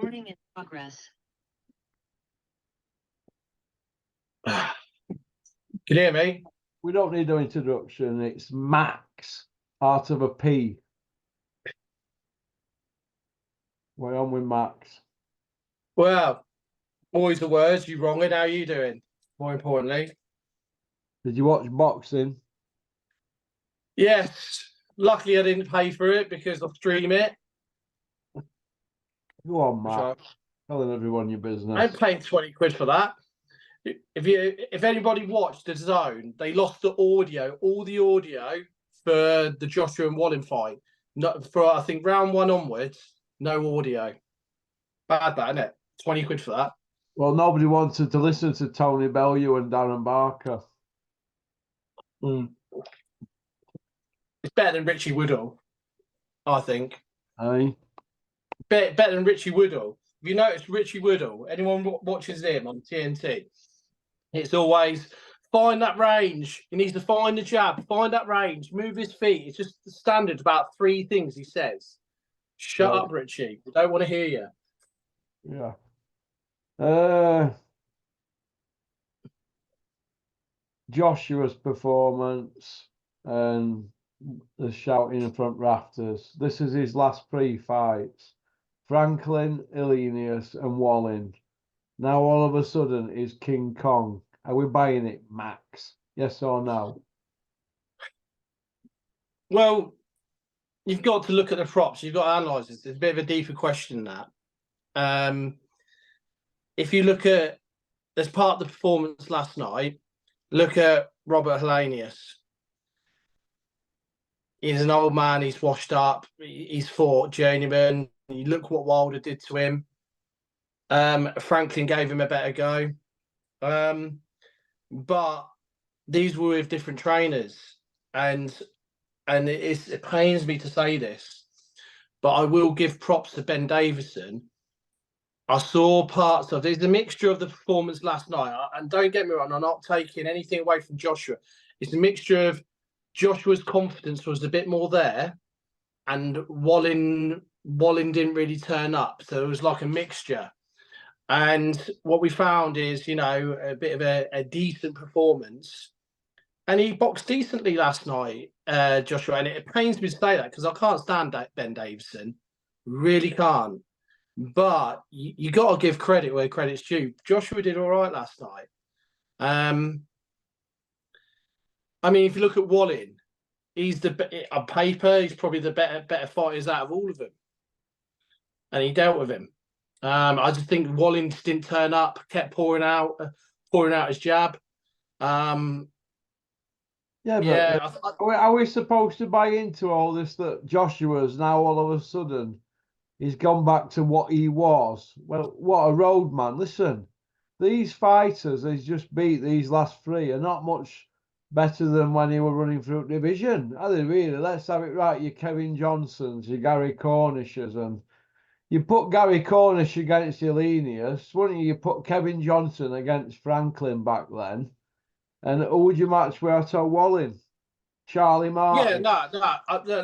Recording in progress. Can you hear me? We don't need no introduction. It's Max, out of a P. We're on with Max. Well, always the words. You wrong it. How are you doing? More importantly. Did you watch boxing? Yes. Luckily, I didn't pay for it because I'll stream it. Go on, Max. Sure. Telling everyone your business. I ain't paying 20 quid for that. If anybody watched the Zone, they lost the audio, all the audio for the Joshua and Wallin fight. Not for I think round 1 onwards, no audio. Bad that, isn't it? 20 quid for that. Well, nobody wanted to listen to Tony Bellew and Darren Barker. It's better than Richie Woodall, I think. Aye. Better than Richie Woodall. If you notice Richie Woodall, anyone watches him on TNT, it's always find that range. He needs to find the jab, find that range, move his feet. It's just the standard about 3 things he says. Shut up, Richie. We don't want to hear you. Yeah. Joshua's performance and the shouting in front rafters. This is his last 3 fights. Franklin, Illenius and Wallin. Now all of a sudden is King Kong. Are we buying it, Max? Yes or no? Well, you've got to look at the props. You've got to analyse this. It's a bit of a deeper question than that. If you look at, as part of the performance last night, look at Robert Helenius. He's an old man. He's washed up. He's fought journeyman. You look what Wilder did to him. Franklin gave him a better go. But these were with different trainers. And it pains me to say this, but I will give props to Ben Davison. I saw parts of there's a mixture of the performance last night, and don't get me wrong, I'm not taking anything away from Joshua. It's a mixture of Joshua's confidence was a bit more there, and Wallin didn't really turn up, so it was like a mixture. And what we found is, a bit of a decent performance. And he boxed decently last night, Joshua. And it pains me to say that because I can't stand Ben Davison. Really can't. But you got to give credit where credit's due. Joshua did all right last night. I mean, if you look at Wallin, on paper, he's probably the better fighters out of all of them. And he dealt with him. I just think Wallin didn't turn up, kept pouring out his jab. Are we supposed to buy into all this that Joshua's now all of a sudden he's gone back to what he was? Well, what a road man. Listen, these fighters he's just beat these last 3 are not much better than when he were running through division, are they really? Let's have it right. Your Kevin Johnsons, your Gary Cornishes, and you put Gary Cornish against Illenius, wouldn't you? You put Kevin Johnson against Franklin back then. And who would you match with Otto Wallin? Charlie Martin? Yeah, no. They're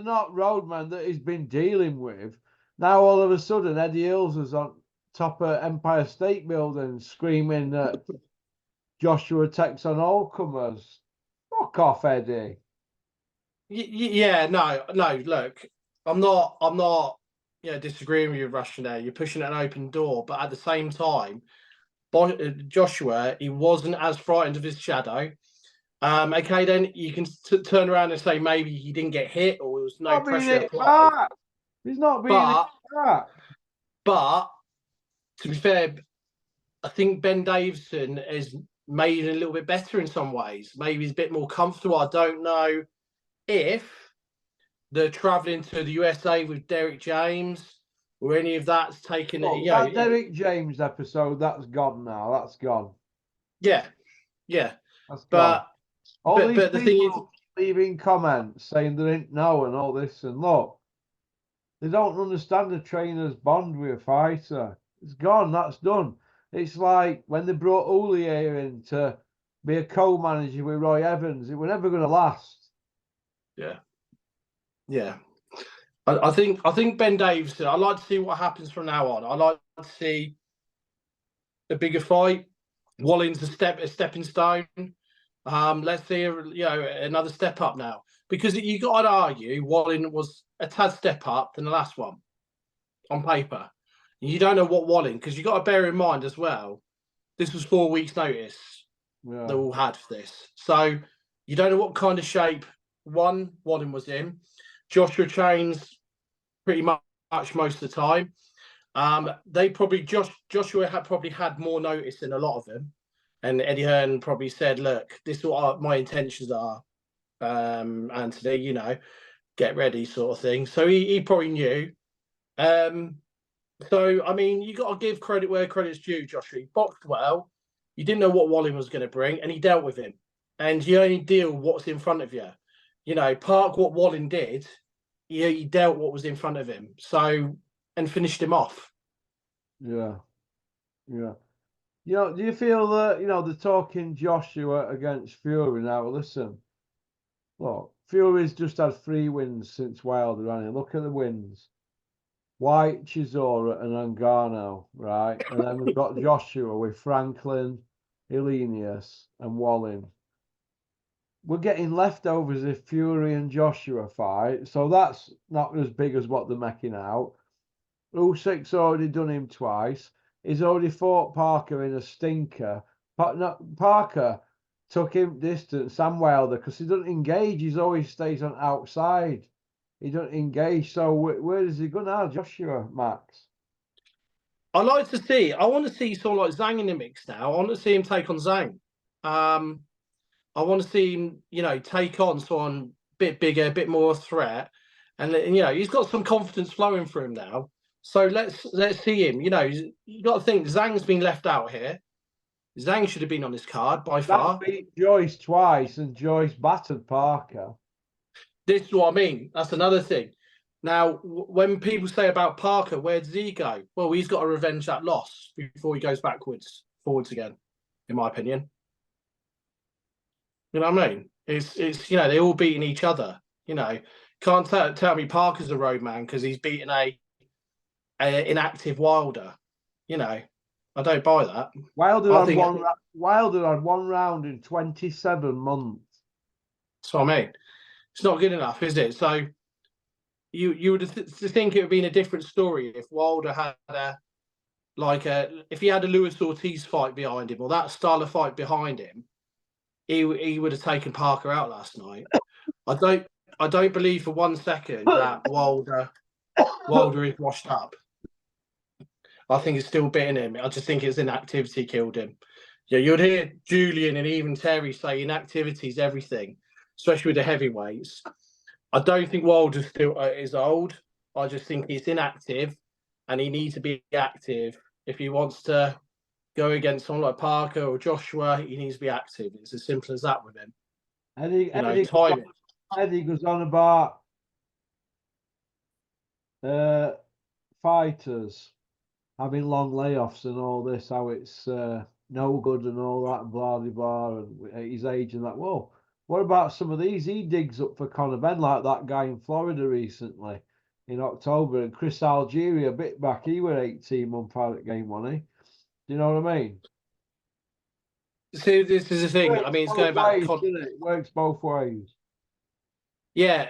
not roadmen that he's been dealing with. Now all of a sudden Eddie Hills is on top of Empire State Building screaming that Joshua takes on all comers. Fuck off, Eddie. Yeah, no. Look, I'm not disagreeing with you, Russian there. You're pushing an open door, but at the same time, Joshua, he wasn't as frightened of his shadow. Okay, then you can turn around and say maybe he didn't get hit or there was no pressure applied. He's not being hit. But to be fair, I think Ben Davison has made it a little bit better in some ways. Maybe he's a bit more comfortable. I don't know if they're travelling to the USA with Derek James or any of that's taken. That Derek James episode, that's gone now. That's gone. Yeah. That's gone. But the thing is, leaving comments saying they didn't know and all this, and look, they don't understand the trainer's bond with a fighter. It's gone. That's done. It's like when they brought Oulier in to be a co-manager with Roy Evans. It was never going to last. Yeah. I think Ben Davison. I'd like to see what happens from now on. I'd like to see a bigger fight. Walling's a stepping stone. Let's see, another step up now, because you got to argue Walling was a tad step up than the last one on paper. You don't know what Walling, because you got to bear in mind as well. This was 4 weeks' notice they all had for this, so you don't know what kind of shape Walling was in. Joshua trains pretty much most of the time. They probably Joshua had probably had more notice than a lot of them, and Eddie Hearn probably said, "Look, this is what my intentions are, Anthony. Get ready, sort of thing." So he probably knew. So I mean, you got to give credit where credit's due. Joshua, he boxed well. You didn't know what Walling was going to bring, and he dealt with him. And you only deal what's in front of you. Park what Walling did. He dealt what was in front of him. So and finished him off. Yeah. Do you feel that, they're talking Joshua against Fury now? Listen, look, Fury's just had 3 wins since Wilder ran in. Look at the wins. White, Chisora, and Ngannou, right? And then we've got Joshua with Franklin, Elenius, and Walling. We're getting leftovers if Fury and Joshua fight, so that's not as big as what they're making out. Usyk's already done him twice. He's already fought Parker in a stinker. Parker took him distance, Sam Wilder, because he doesn't engage. He always stays on outside. He doesn't engage. So where is he going now, Joshua, Max? I want to see someone like Zhang in the mix now. I want to see him take on Zhang. I want to see him, take on someone a bit bigger, a bit more threat. And he's got some confidence flowing through him now. So let's see him. You got to think Zhang's been left out here. Zhang should have been on this card by far. Zhang beat Joyce twice, and Joyce battered Parker. This is what I mean. That's another thing. Now, when people say about Parker, where does he go? Well, he's got to revenge that loss before he goes forwards again, in my opinion. You know what I mean? It's they're all beating each other. Can't tell me Parker's a roadman because he's beating a inactive Wilder. I don't buy that. Wilder had one round in 27 months. That's what I mean. It's not good enough, is it? So you would think it would have been a different story if Wilder had if he had a Luis Ortiz fight behind him or that style of fight behind him, he would have taken Parker out last night. I don't believe for 1 second that Wilder is washed up. I think it's still bitten him. I just think it's inactivity killed him. Yeah, you'd hear Julian and even Terry say inactivity is everything, especially with the heavyweights. I don't think Wilder still is old. I just think he's inactive, and he needs to be active if he wants to go against someone like Parker or Joshua. He needs to be active. It's as simple as that with him. Eddie goes on about fighters having long layoffs and all this, how it's no good and all that, blah, blah, blah, and at his age and that. Whoa, what about some of these? He digs up for Conor Benn, like that guy in Florida recently in October, and Chris Algieri a bit back. He were 18-month Pirate game, wasn't he? Do you know what I mean? See, this is the thing. I mean, it's going back. It works both ways. Yeah,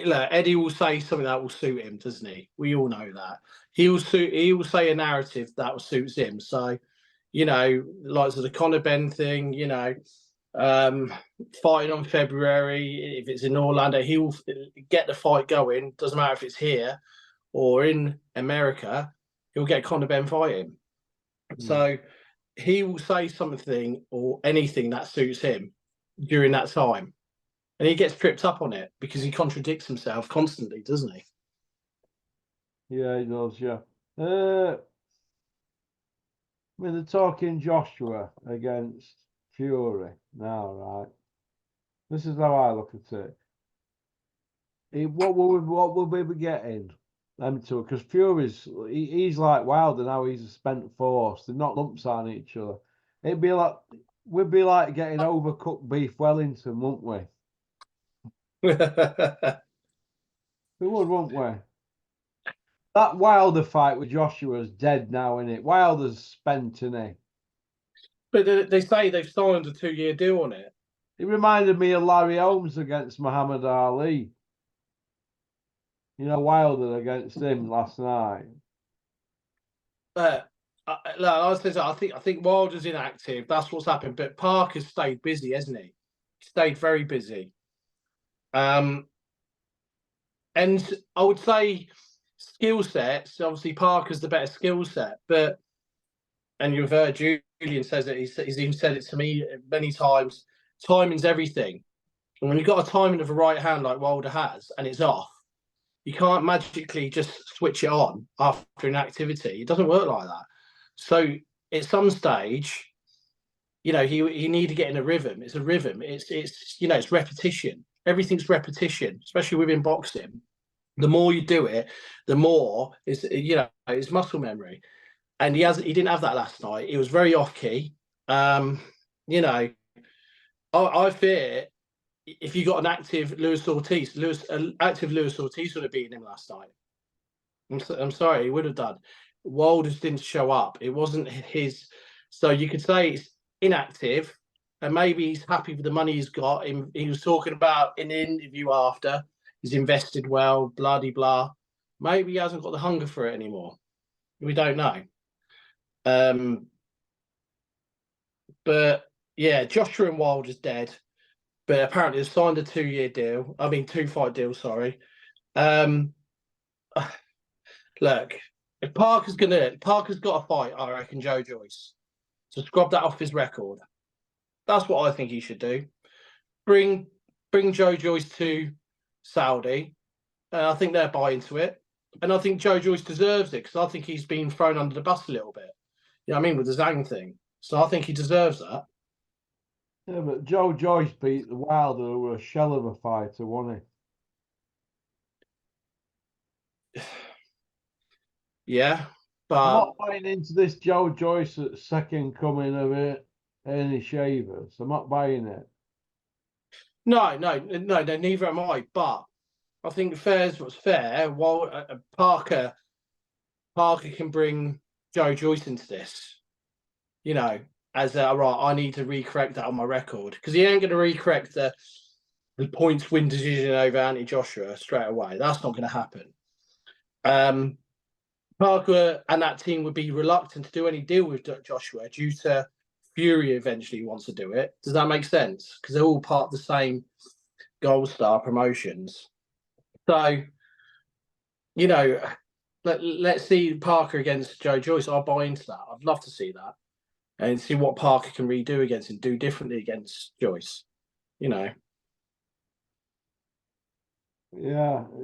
look, Eddie will say something that will suit him, doesn't he? We all know that. He will say a narrative that suits him. So, like the Conor Benn thing, fighting on February, if it's in Orlando, he will get the fight going. Doesn't matter if it's here or in America, he'll get Conor Benn fighting. So he will say something or anything that suits him during that time. And he gets tripped up on it because he contradicts himself constantly, doesn't he? Yeah, he does, yeah. I mean, they're talking Joshua against Fury now, right? This is how I look at it. What will we be getting them to? Because Fury's he's like Wilder now. He's a spent force. They're not lumps on each other. We'd be like getting overcooked beef Wellington, wouldn't we? We would, wouldn't we? That Wilder fight with Joshua's dead now, isn't it? Wilder's spent, isn't he? But they say they've signed a 2-year deal on it. He reminded me of Larry Holmes against Muhammad Ali. You know, Wilder against him last night. I think Wilder's inactive. That's what's happened. But Parker's stayed busy, hasn't he? He stayed very busy. And I would say skill sets. Obviously, Parker's the better skill set. And you've heard Julian says it. He's even said it to me many times. Timing's everything. And when you've got a timing of a right hand like Wilder has, and it's off, you can't magically just switch it on after an activity. It doesn't work like that. So at some stage, he need to get in a rhythm. It's a rhythm. It's repetition. Everything's repetition, especially within boxing. The more you do it, the more it's muscle memory. And he didn't have that last night. He was very off key. I fear if you got an active Lewis Ortiz would have beaten him last night. I'm sorry, he would have done. Wilder didn't show up. It wasn't his. So you could say it's inactive, and maybe he's happy with the money he's got. He was talking about in the interview after he's invested well, blah de blah. Maybe he hasn't got the hunger for it anymore. We don't know. But yeah, Joshua and Wilder's dead. But apparently they've signed a 2-year deal. 2-fight deal, sorry. Look, if Parker's got a fight, I reckon Joe Joyce. So scrub that off his record. That's what I think he should do. Bring Joe Joyce to Saudi. I think they'll buy into it. And I think Joe Joyce deserves it because I think he's been thrown under the bus a little bit. You know what I mean? With the Zhang thing. So I think he deserves that. Yeah, but Joe Joyce beat the Wilder, who were a shell of a fighter, wasn't he? Yeah, but I'm not buying into this Joe Joyce second coming of it, Ernie Shavers. I'm not buying it. No, neither am I. But I think fair's what's fair. While Parker can bring Joe Joyce into this, as right, I need to recorrect that on my record because he ain't going to recorrect the points win decision over Anthony Joshua straight away. That's not going to happen. Parker and that team would be reluctant to do any deal with Joshua due to Fury eventually wants to do it. Does that make sense? Because they're all part of the same Gold Star promotions. So, let's see Parker against Joe Joyce. I'll buy into that. I'd love to see that. And see what Parker can redo against him, do differently against Joyce. Yeah,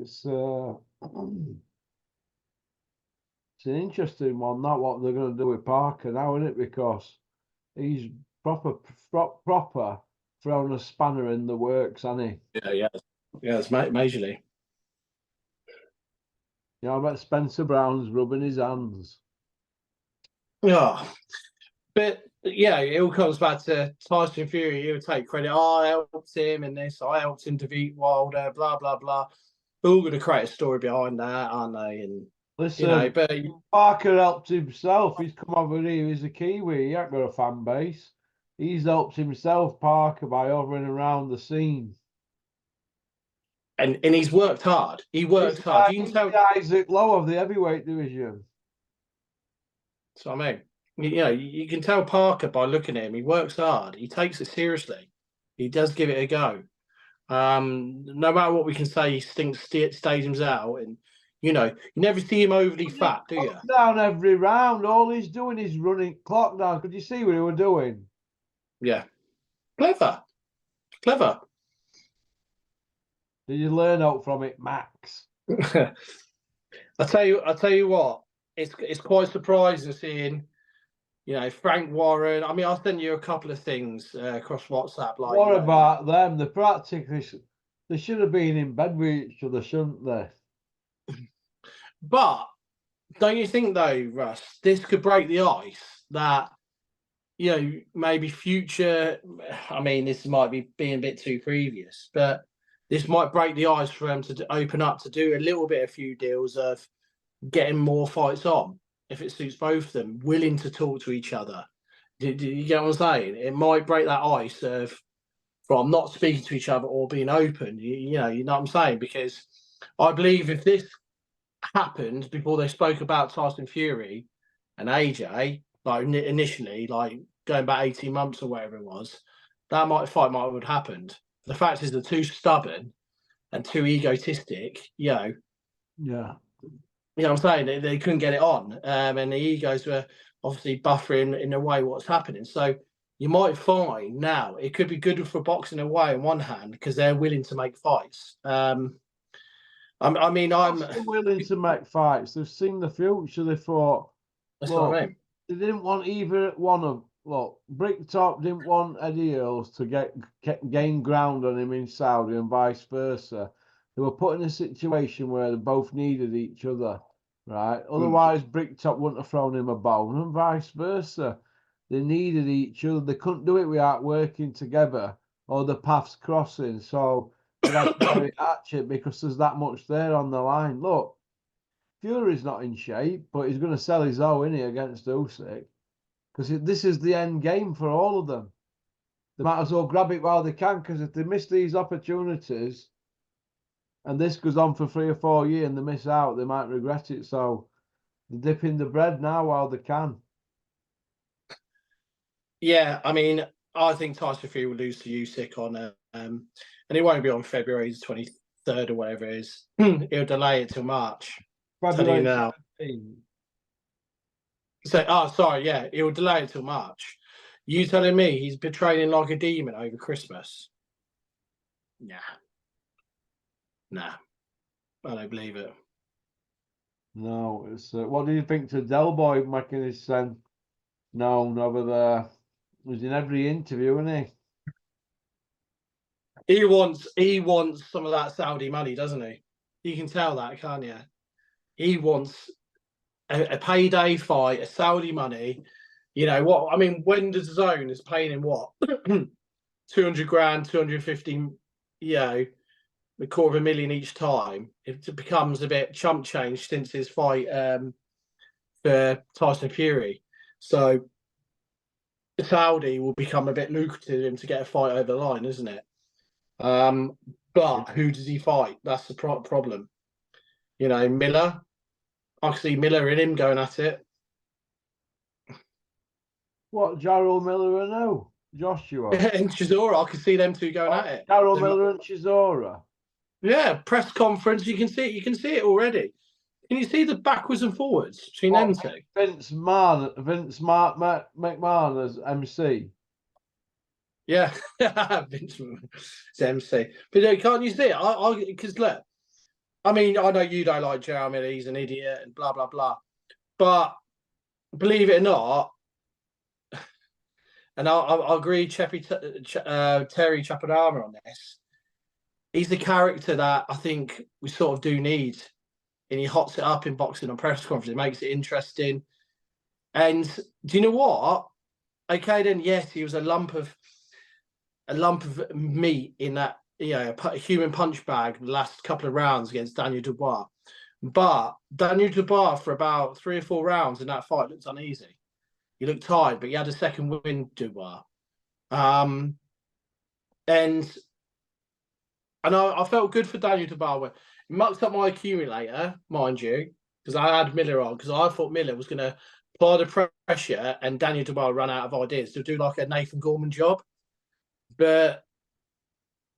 it's an interesting one. Not what they're going to do with Parker now, isn't it? Because he's proper throwing a spanner in the works, hasn't he? Yeah, it's majorly. I bet Spencer Brown's rubbing his hands. Yeah. But yeah, it all comes back to Tyson Fury. He'll take credit. I helped him in this. I helped him defeat Wilder. Blah blah blah. We're all going to create a story behind that, aren't they? And listen, but Parker helped himself. He's come over here. He's a Kiwi. He ain't got a fan base. He's helped himself, Parker, by hovering around the scene. And he's worked hard. He works hard. You can tell Isaac Lowe of the heavyweight division. So I mean. You can tell Parker by looking at him. He works hard. He takes it seriously. He does give it a go. No matter what we can say, he stinks stadiums out, and you never see him overly fat, do you? Down every round. All he's doing is running clock down. Could you see what he was doing? Yeah, clever. Did you learn out from it, Max? I tell you what. It's quite surprising seeing. Frank Warren. I mean, I'll send you a couple of things across WhatsApp. Like, what about them? They should have been in bed with each other, shouldn't they? But don't you think, though, Russ, this could break the ice that, maybe future. I mean, this might be being a bit too previous, but this might break the ice for them to open up to do a few deals of getting more fights on if it suits both of them, willing to talk to each other. Do you get what I'm saying? It might break that ice of from not speaking to each other or being open. You know what I'm saying? Because I believe if this happened before they spoke about Tyson Fury and AJ, like initially, like going back 18 months or whatever it was, that fight might have happened. The fact is they're too stubborn and too egotistic, Yeah. You know what I'm saying? They couldn't get it on. And the egos were obviously buffering in a way what's happening. So you might find now it could be good for boxing away on one hand because they're willing to make fights. I'm willing to make fights. They've seen the future. They thought, that's what I mean. They didn't want either one of. Look, Bricktop didn't want Eddie Earls to gain ground on him in Saudi and vice versa. They were put in a situation where they both needed each other, right? Otherwise, Bricktop wouldn't have thrown him a bone and vice versa. They needed each other. They couldn't do it without working together or the paths crossing. So they had to catch it because there's that much there on the line. Look, Fury's not in shape, but he's going to sell his own, isn't he, against Usyk? Because this is the end game for all of them. They might as well grab it while they can, because if they miss these opportunities and this goes on for 3 or 4 years and they miss out, they might regret it. So they're dipping the bread now while they can. Yeah, I mean, I think Tyson Fury will lose to Usyk on, and it won't be on February 23rd or whatever it is. He'll delay it till March. February now. 17th. So, sorry, yeah, he'll delay it till March. You telling me he's been training like a demon over Christmas? Nah, I don't believe it. No, it's what do you think to Del Boy making his son known over there? He's in every interview, isn't he? He wants some of that Saudi money, doesn't he? You can tell that, can't you? He wants a payday fight, a Saudi money. You know what? I mean, when the zone is paying him what? 200 grand, 250, a $250,000 each time. It becomes a bit chump change since his fight for Tyson Fury. So Saudi will become a bit lucrative to get a fight over the line, isn't it? But who does he fight? That's the problem. Miller. I can see Miller and him going at it. What, Jarrell Miller and who? Joshua? And Chisora. I can see them two going at it. Jarrell Miller and Chisora? Yeah, press conference. You can see it. You can see it already. Can you see the backwards and forwards between them two? Vince McMahon as MC. Yeah, Vince is MC. But can't you see it? Because look, I mean, I know you don't like Jeremy Miller, he's an idiot and blah, blah, blah. But believe it or not, and I agree Terry Chapadama on this, he's the character that I think we sort of do need. And he hots it up in boxing on press conference. It makes it interesting. And do you know what? Okay, then, yes, he was a lump of meat in that, a human punch bag the last couple of rounds against Daniel Dubois. But Daniel Dubois, for about 3 or 4 rounds in that fight, looked uneasy. He looked tired, but he had a second win, Dubois. And I felt good for Daniel Dubois. He mucked up my accumulator, mind you, because I had Miller on, because I thought Miller was going to apply the pressure and Daniel Dubois run out of ideas to do like a Nathan Gorman job. But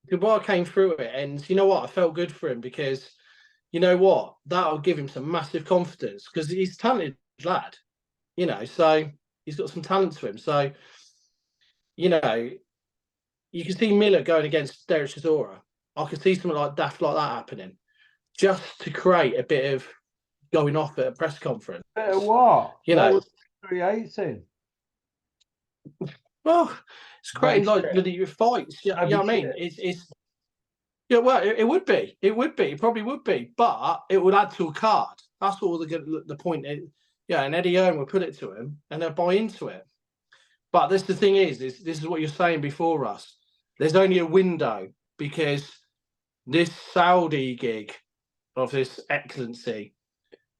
Dubois came through it, and you know what? I felt good for him because, you know what? That'll give him some massive confidence because he's a talented lad, so he's got some talent to him. So, you can see Miller going against Derek Chisora. I could see something like that happening just to create a bit of going off at a press conference. Bit of what? Creating. Well, it's creating like bloody fights. You know what I mean? It's well, it would be. It would be. It probably would be. But it would add to a card. That's all the point is. Yeah, and Eddie Hearn will put it to him and they'll buy into it. But the thing is this is what you're saying before us. There's only a window because this Saudi gig of this excellency,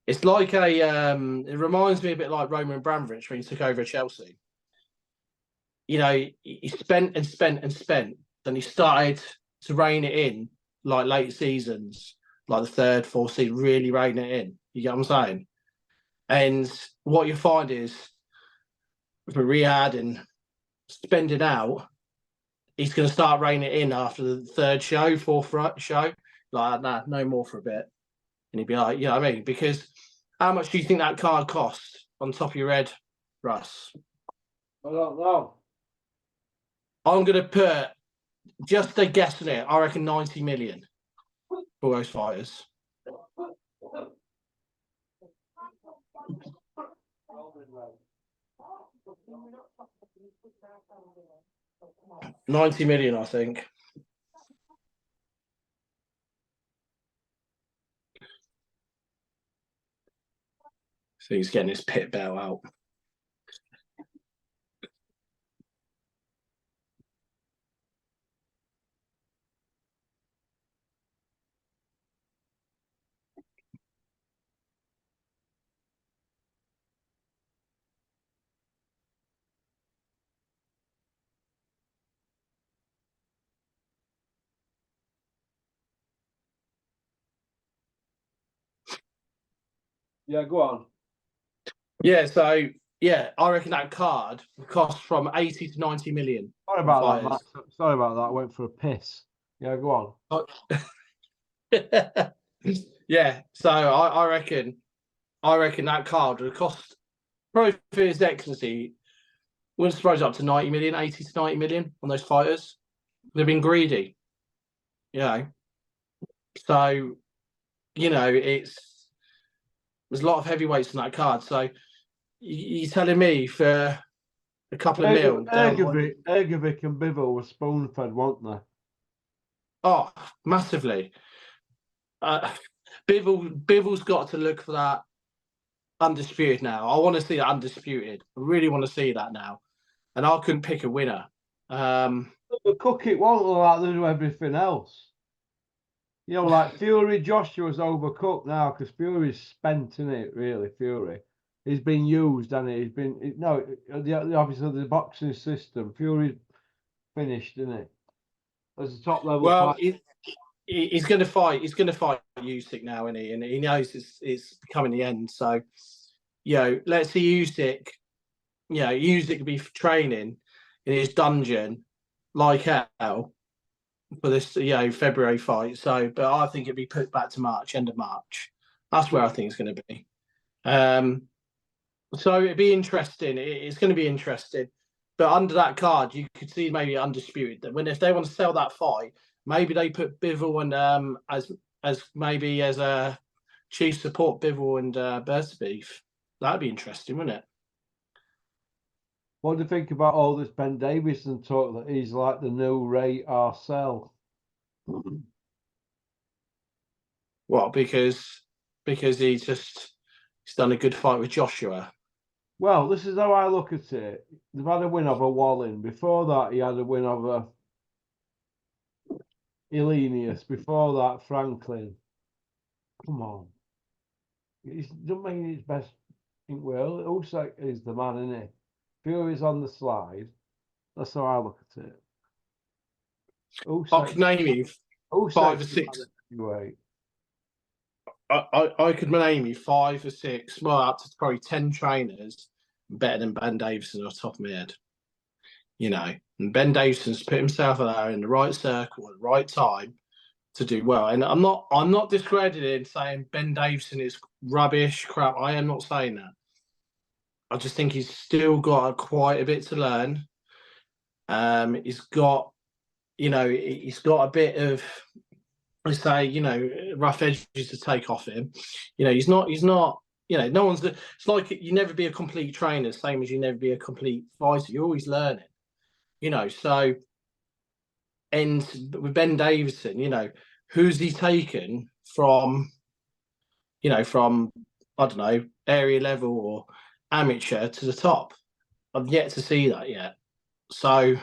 it's like a it reminds me a bit like Roman Abramovich when he took over Chelsea. You know, he spent and spent and spent, then he started to rein it in like late seasons, like the third, fourth season, really rein it in. You get what I'm saying? And what you find is for Riyadh and spending out, he's going to start reining it in after the third show, fourth show. Like, nah, no more for a bit. And he'd be like, you know what I mean? Because how much do you think that card cost on top of your head, Russ? I don't know. I'm going to put just a guess on it. I reckon 90 million for those fighters. 90 million, I think. So he's getting his pit bell out. Yeah, go on. Yeah, so yeah, I reckon that card would cost from 80 to 90 million. Sorry about that, Matt. Sorry about that. I went for a piss. Yeah, go on. Yeah, so I reckon that card would cost, probably for his excellency, wouldn't surprise up to 90 million, 80 to 90 million on those fighters. They've been greedy, you know. So, you know, there's a lot of heavyweights on that card. So you're telling me for a couple of mil. Ergovic and Bivol were spoon fed, weren't they? Oh, massively. Bivol's got to look for that undisputed now. I want to see that undisputed. I really want to see that now. And I couldn't pick a winner. The cook it won't look like they do everything else. You know, like Fury, Joshua's overcooked now because Fury's spent in it, really. Fury. He's been used, and he's been obviously the boxing system. Fury's finished, isn't it? As a top level. Well, he's going to fight. He's going to fight Usyk now, isn't he? And he knows it's becoming the end. So, you know, let's see Usyk. You know, Usyk could be training in his dungeon like hell for this, you know, February fight. So, but I think it'd be put back to March, end of March. That's where I think it's going to be. So it'd be interesting. It's going to be interesting. But under that card, you could see maybe undisputed that if they want to sell that fight, maybe they put Bivol and as a chief support, Bivol and Bersbeef. That'd be interesting, wouldn't it? What do you think about all this Ben Davison talk that he's like the new Ray Arcel? What? Because he's done a good fight with Joshua. Well, this is how I look at it. They've had a win over Wallin. Before that, he had a win over Elenius. Before that, Franklin. Come on. He doesn't mean his best in world. Usyk is the man, isn't he? Fury's on the slide. That's how I look at it. I could name you 5 or 6. Anyway. I could name you 5 or 6, well, up to probably 10 trainers better than Ben Davison off the top of my head. You know, and Ben Davison's put himself there in the right circle at the right time to do well. And I'm not discrediting saying Ben Davison is rubbish, crap. I am not saying that. I just think he's still got quite a bit to learn. He's got a bit of, I say, you know, rough edges to take off him. You know, he's not, you know, no one's, it's like you never be a complete trainer, same as you never be a complete fighter. You're always learning, you know. So, and with Ben Davison, you know, who's he taken from, you know, from, I don't know, area level or amateur to the top? I've yet to see that yet. So,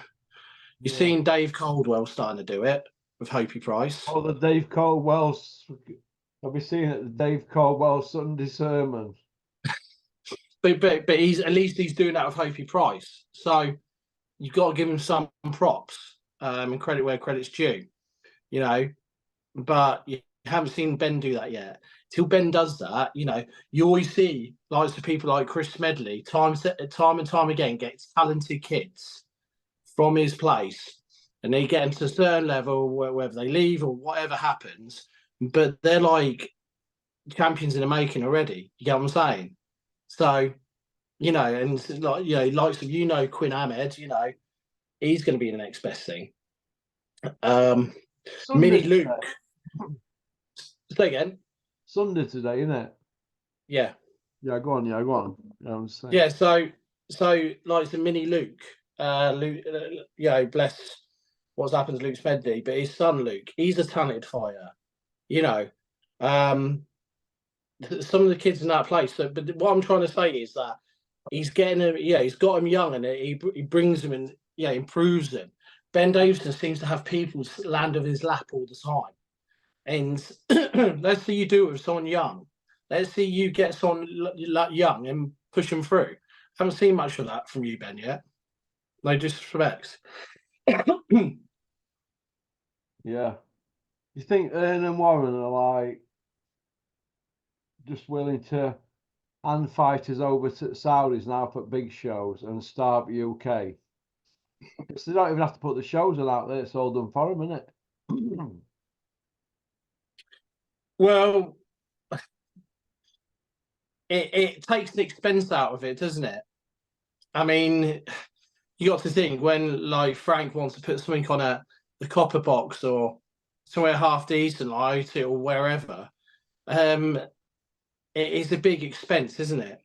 you've seen Dave Caldwell starting to do it. with Hopey Price. Oh, the Dave Caldwell's. Have you seen it? The Dave Caldwell Sunday sermon. But he's at least he's doing that with Hopey Price. So you've got to give him some props and credit where credit's due, you know. But you haven't seen Ben do that yet. Till Ben does that, you know, you always see lots of people like Chris Smedley, time and time again, gets talented kids from his place, and they get them to a certain level, whether they leave or whatever happens, but they're like champions in the making already. You get what I'm saying? So, you know, and like, you know, likes of, you know, Quinn Ahmed, you know, he's going to be the next best thing. Mini Luke. Say again. Sunday today, isn't it? Yeah. Yeah, go on. Yeah, go on. Yeah, so like the Mini Luke, Luke, you know, bless what's happened to Luke Smedley, but his son Luke, he's a talented fighter. You know, some of the kids in that place. So, but what I'm trying to say is that he's getting him. Yeah, he's got him young, and he brings them and improves them. Ben Davison seems to have people land of his lap all the time, and let's see you do it with someone young. Let's see you get someone young and push them through. Haven't seen much of that from you, Ben, yet. No disrespect. Yeah. You think Ern and Warren are like just willing to hand fighters over to Saudis now for big shows and start UK? Because they don't even have to put the shows on out there. It's all done for them, isn't it? Well, it takes the expense out of it, doesn't it? I mean, you got to think when like Frank wants to put something on the copper box or somewhere half decent like it or wherever, it is a big expense, isn't it?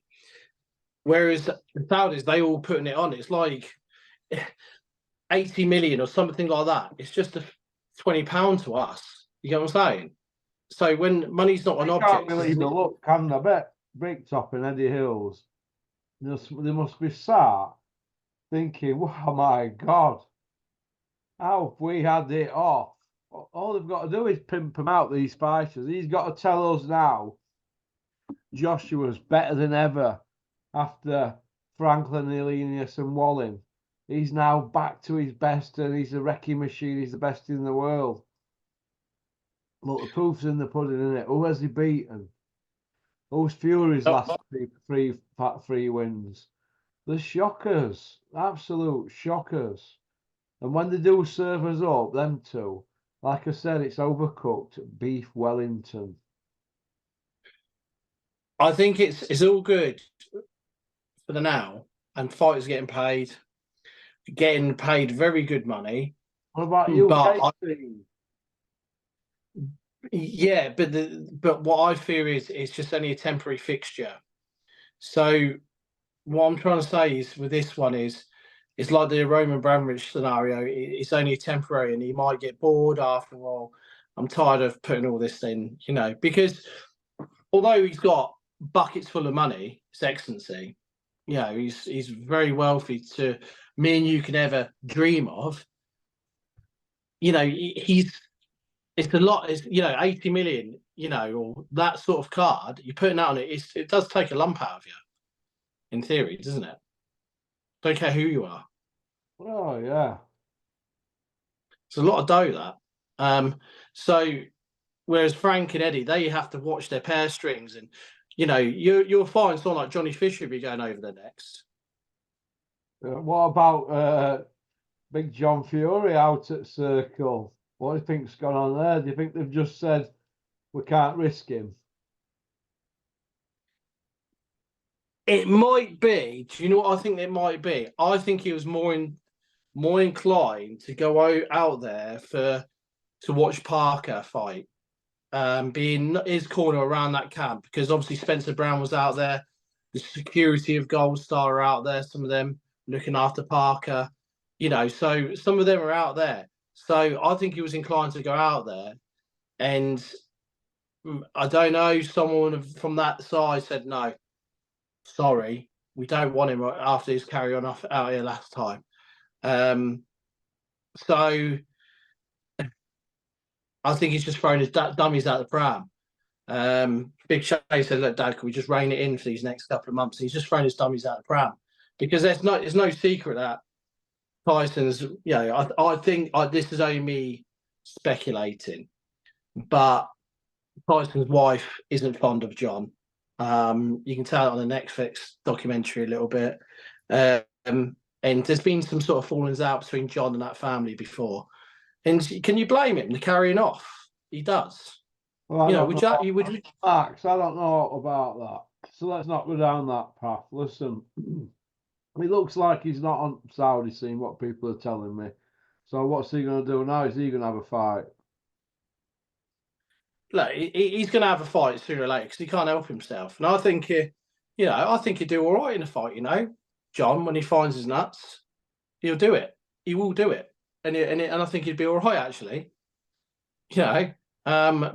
Whereas the Saudis, they all putting it on. It's like 80 million or something like that. It's just a £20 to us. You get what I'm saying? So when money's not an object, Can't believe the look, can I bet Bricktop and Eddie Hills, they must be sat thinking, oh my God, how have we had it off? All they've got to do is pimp them out, these fighters. He's got to tell us now Joshua's better than ever after Franklin, Elenius and Walling. He's now back to his best and he's a wrecking machine. He's the best in the world. Look, the proof's in the pudding, isn't it? Who has he beaten? Who's Fury's last three wins? The shockers, absolute shockers. And when they do serve us up, them two, like I said, it's overcooked beef Wellington. I think it's all good for the now, and fighters getting paid very good money. What about UK team? Yeah, but what I fear is it's just only a temporary fixture. So what I'm trying to say is with this one is it's like the Roman Abramovich scenario. It's only temporary, and he might get bored after a while. I'm tired of putting all this in, you know, because although he's got buckets full of money, His Excellency, you know, he's very wealthy to me and you can ever dream of. You know, it's a lot. It's, you know, 80 million, you know, or that sort of card. You're putting that on it. It does take a lump out of you, in theory, doesn't it? Don't care who you are. Oh yeah, It's a lot of dough that. So whereas Frank and Eddie, they have to watch their pair strings, and you know, you'll find someone like Johnny Fisher be going over there next. what about Big John Fury out at Circle? What do you think's gone on there? Do you think they've just said we can't risk him? It might be. Do you know what I think it might be? I think he was more inclined to go out there to watch Parker fight, being his corner around that camp, because obviously Spencer Brown was out there, the security of Gold Star are out there, some of them looking after Parker, you know, so some of them are out there. So I think he was inclined to go out there, and I don't know, someone from that side said no. Sorry, we don't want him after his carry on off out here last time. So I think he's just throwing his dummies out the pram. Big Shay said, "Look, Dad, can we just rein it in for these next couple of months?" He's just throwing his dummies out the pram because there's no secret that Tyson's. I think this is only me speculating, but Tyson's wife isn't fond of John. You can tell it on the Netflix documentary a little bit. And there's been some sort of fallings out between John and that family before. And can you blame him for carrying off? He does. Well, would Max, I don't know about that. So let's not go down that path. Listen, it looks like he's not on Saudi scene, what people are telling me. So what's he going to do now? Is he going to have a fight? Look, he's going to have a fight sooner or later because he can't help himself. And I think, I think he'd do all right in a fight. John, when he finds his nuts, he'll do it. He will do it, and I think he'd be all right actually. But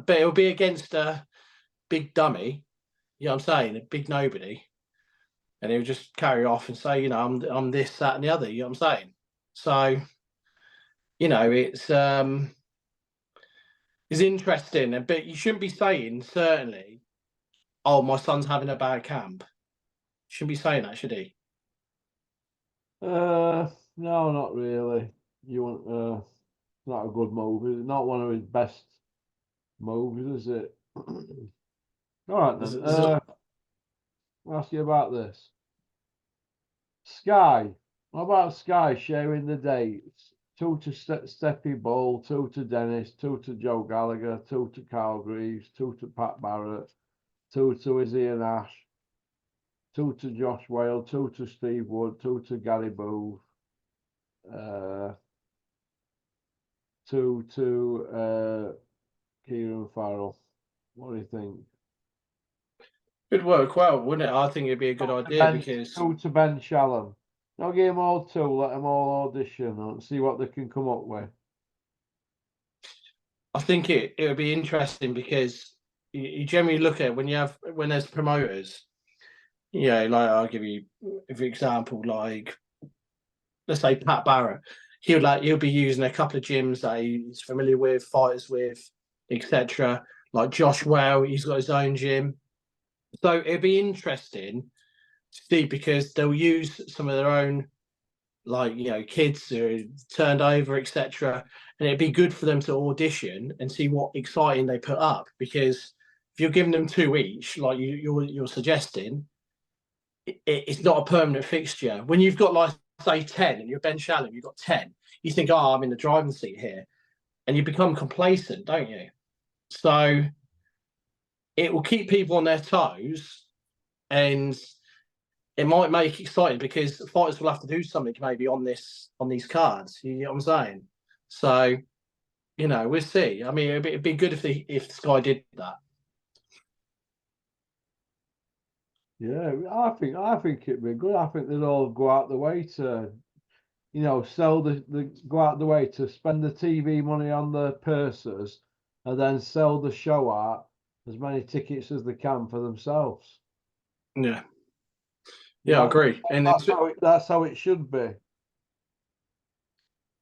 it'll be against a big dummy. You know what I'm saying? A big nobody, and he'll just carry off and say, I'm this, that, and the other. You know what I'm saying? So, it's interesting, but you shouldn't be saying certainly, "Oh, my son's having a bad camp." Shouldn't be saying that, should he? No, not really. You want not a good movie. Not one of his best movies, is it? All right then. I'll ask you about this. Sky. What about Sky sharing the dates? 2 to Steppy Bull, 2 to Dennis, 2 to Joe Gallagher, 2 to Carl Greaves, 2 to Pat Barrett, 2 to Izzy and Ash, 2 to Josh Whale, 2 to Steve Wood, 2 to Gary Booth, 2 to Kieran Farrell. What do you think? It'd work well, wouldn't it? I think it'd be a good idea because 2 to Ben Shalom. Don't give them all 2, let them all audition and see what they can come up with. I think it would be interesting because you generally look at when there's promoters, like I'll give you for example, like let's say Pat Barrett, he'll be using a couple of gyms that he's familiar with, fighters with, etc. Like Josh Whale, he's got his own gym. So it'd be interesting to see because they'll use some of their own, kids who are turned over, etc. And it'd be good for them to audition and see what exciting they put up. Because if you're giving them 2 each, like you're suggesting, it's not a permanent fixture. When you've got like say 10 and you're Ben Shalom, you've got 10. You think, oh, I'm in the driving seat here, and you become complacent, don't you? So it will keep people on their toes, and it might make it exciting because fighters will have to do something maybe on these cards. You know what I'm saying? So, we'll see. I mean, it'd be good if Sky did that. Yeah, I think it'd be good. I think they'd all go out the way to, sell go out the way to spend the TV money on the purses, and then sell the show out as many tickets as they can for themselves. Yeah. Yeah, I agree. And that's how it should be.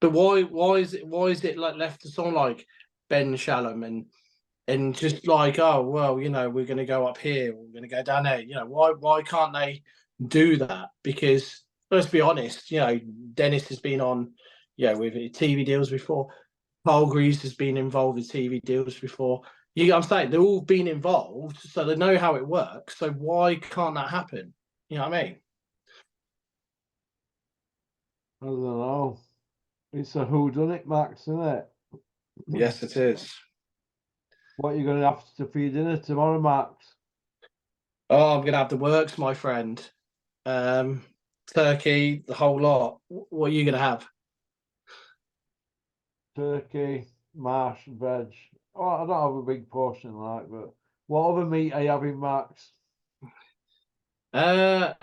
But why is it like left to someone like Ben Shalom and just like, oh well, we're going to go up here, we're going to go down there. Why can't they do that? Because let's be honest, Dennis has been on, with TV deals before. Carl Greaves has been involved with TV deals before. I'm saying they're all been involved, so they know how it works. So why can't that happen? You know what I mean? I don't know. It's a whodunit, Max, isn't it? Yes, it is. What are you going to have to feed dinner tomorrow, Max? Oh, I'm going to have the works, my friend. Turkey, the whole lot. What are you going to have? Turkey, mash, veg. Oh, I don't have a big portion like, but what other meat are you having, Max? My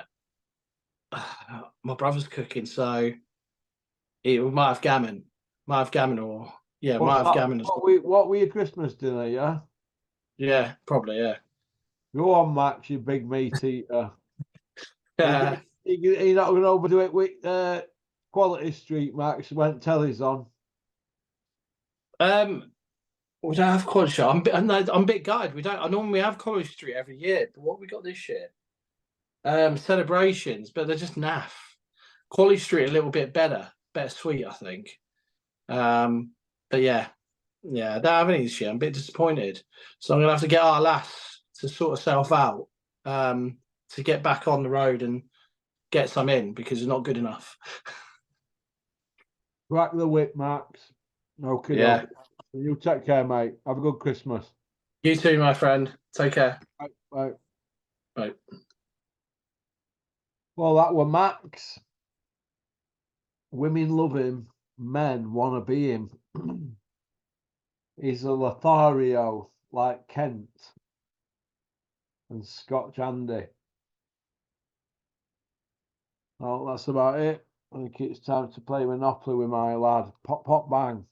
brother's cooking, so it might have gammon. Might have gammon might have gammon. What were your Christmas dinner, yeah? Yeah, probably, yeah. Go on, Max, you big meat eater. Yeah. You're not going to overdo it with Quality Street, Max, when telly's on. We don't have College Street. I'm a bit gutted. We don't. I normally have College Street every year, but what we got this year? Celebrations, but they're just naff. College Street a little bit better sweet, I think. But yeah, I don't have any this year. I'm a bit disappointed. So I'm gonna have to get our lass to sort herself out to get back on the road and get some in because it's not good enough. Crack the whip, Max. Okay, Yeah. You take care, mate. Have a good Christmas. You too, my friend. Take care. Bye. Bye. Bye. Well, that were Max. Women love him. Men want to be him. He's a Lothario like Kent and Scotch Andy. Well, that's about it. I think it's time to play Monopoly with my lad. Pop, pop, bang.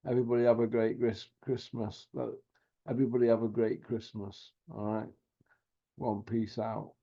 Everybody have a great Christmas. Everybody have a great Christmas. All right. One, peace out.